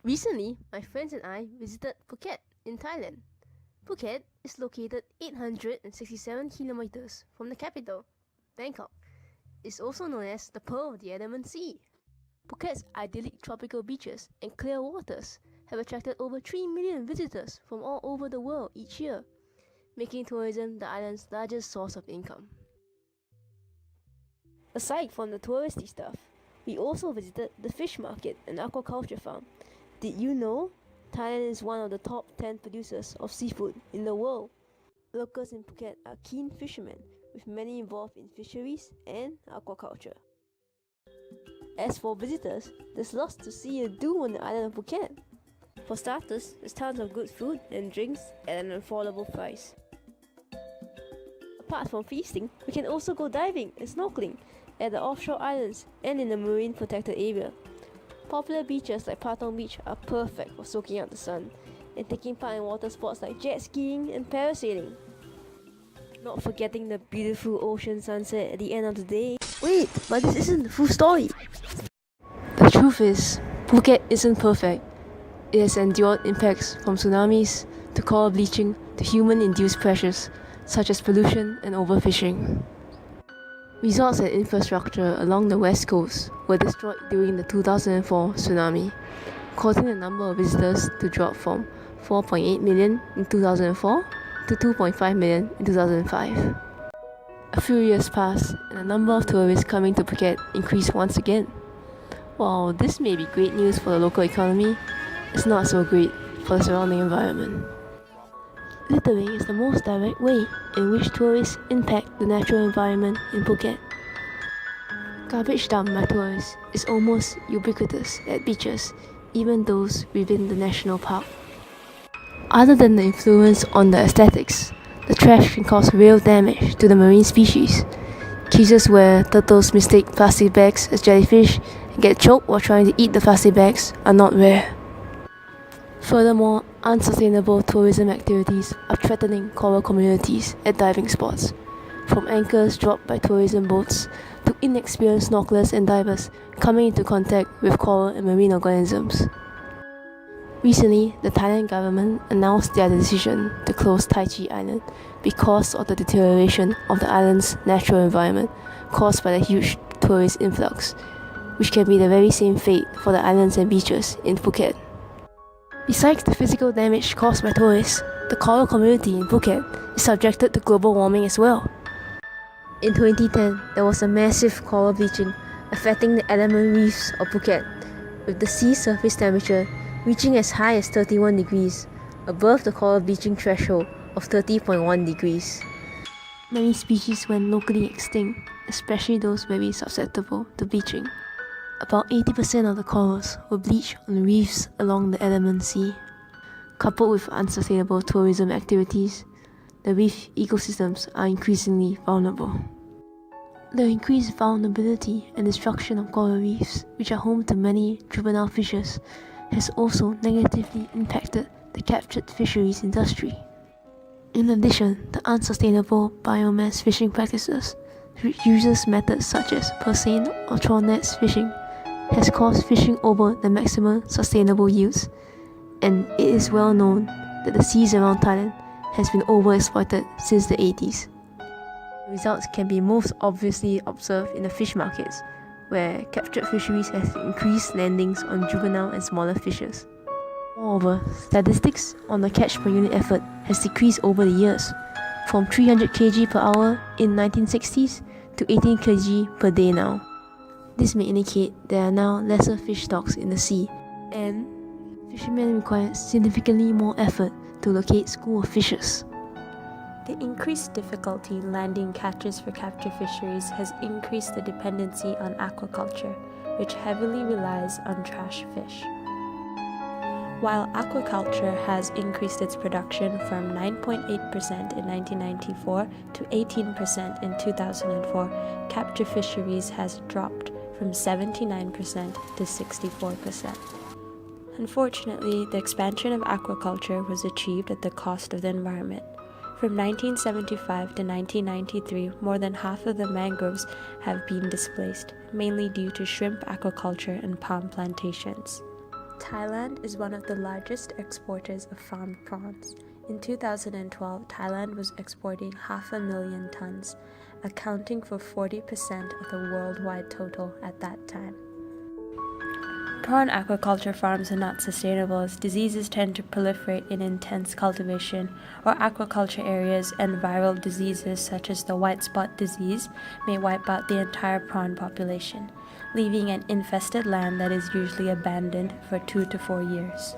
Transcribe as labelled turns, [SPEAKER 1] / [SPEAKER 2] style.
[SPEAKER 1] Recently, my friends and I visited Phuket in Thailand. Phuket is located 867 kilometers from the capital, Bangkok. It's also known as the Pearl of the Andaman Sea. Phuket's idyllic tropical beaches and clear waters have attracted over 3 million visitors from all over the world each year, making tourism the island's largest source of income. Aside from the touristy stuff, we also visited the fish market and aquaculture farm. Did you know Thailand is one of the top 10 producers of seafood in the world? Locals in Phuket are keen fishermen, with many involved in fisheries and aquaculture. As for visitors, there's lots to see and do on the island of Phuket. For starters, there's tons of good food and drinks at an affordable price. Apart from feasting, we can also go diving and snorkeling at the offshore islands and in the marine protected area. Popular beaches like Patong Beach are perfect for soaking up the sun and taking part in water sports like jet skiing and parasailing. Not forgetting the beautiful ocean sunset at the end of the day. Wait, but this isn't the full story. The truth is, Phuket isn't perfect. It has endured impacts from tsunamis to coral bleaching to human-induced pressures such as pollution and overfishing. Resorts and infrastructure along the west coast were destroyed during the 2004 tsunami, causing the number of visitors to drop from 4.8 million in 2004 to 2.5 million in 2005. A few years passed and the number of tourists coming to Phuket increased once again. While this may be great news for the local economy, it's not so great for the surrounding environment. Littering is the most direct way in which tourists impact the natural environment in Phuket. Garbage dumped by tourists is almost ubiquitous at beaches, even those within the national park. Other than the influence on the aesthetics, the trash can cause real damage to the marine species. Cases where turtles mistake plastic bags as jellyfish and get choked while trying to eat the plastic bags are not rare. Furthermore, unsustainable tourism activities are threatening coral communities at diving spots, from anchors dropped by tourism boats to inexperienced snorkelers and divers coming into contact with coral and marine organisms. Recently, the Thailand government announced their decision to close Tai Chi Island because of the deterioration of the island's natural environment caused by the huge tourist influx, which can be the very same fate for the islands and beaches in Phuket. Besides the physical damage caused by tourists, the coral community in Phuket is subjected to global warming as well. In 2010, there was a massive coral bleaching affecting the adamant reefs of Phuket, with the sea surface temperature reaching as high as 31 degrees, above the coral bleaching threshold of 30.1 degrees. Many species went locally extinct, especially those very susceptible to bleaching. About 80% of the corals were bleached on reefs along the Andaman Sea. Coupled with unsustainable tourism activities, the reef ecosystems are increasingly vulnerable. The increased vulnerability and destruction of coral reefs, which are home to many juvenile fishes, has also negatively impacted the captured fisheries industry. In addition, the unsustainable biomass fishing practices, which uses methods such as purseine or trawl nets fishing, has caused fishing over the maximum sustainable yields, and it is well known that the seas around Thailand has been overexploited since the 80s. The results can be most obviously observed in the fish markets, where captured fisheries has increased landings on juvenile and smaller fishes. Moreover, statistics on the catch per unit effort has decreased over the years, from 300 kg per hour in 1960s to 18 kg per day now. This may indicate there are now lesser fish stocks in the sea, and fishermen require significantly more effort to locate school of fishes.
[SPEAKER 2] The increased difficulty landing catches for capture fisheries has increased the dependency on aquaculture, which heavily relies on trash fish. While aquaculture has increased its production from 9.8% in 1994 to 18% in 2004, capture fisheries has dropped from 79% to 64%. Unfortunately, the expansion of aquaculture was achieved at the cost of the environment. From 1975 to 1993, more than half of the mangroves have been displaced, mainly due to shrimp aquaculture and palm plantations. Thailand is one of the largest exporters of farmed prawns. In 2012, Thailand was exporting 500,000 tons, accounting for 40% of the worldwide total at that time. Prawn aquaculture farms are not sustainable as diseases tend to proliferate in intense cultivation, or aquaculture areas, and viral diseases such as the white spot disease may wipe out the entire prawn population, leaving an infested land that is usually abandoned for 2 to 4 years.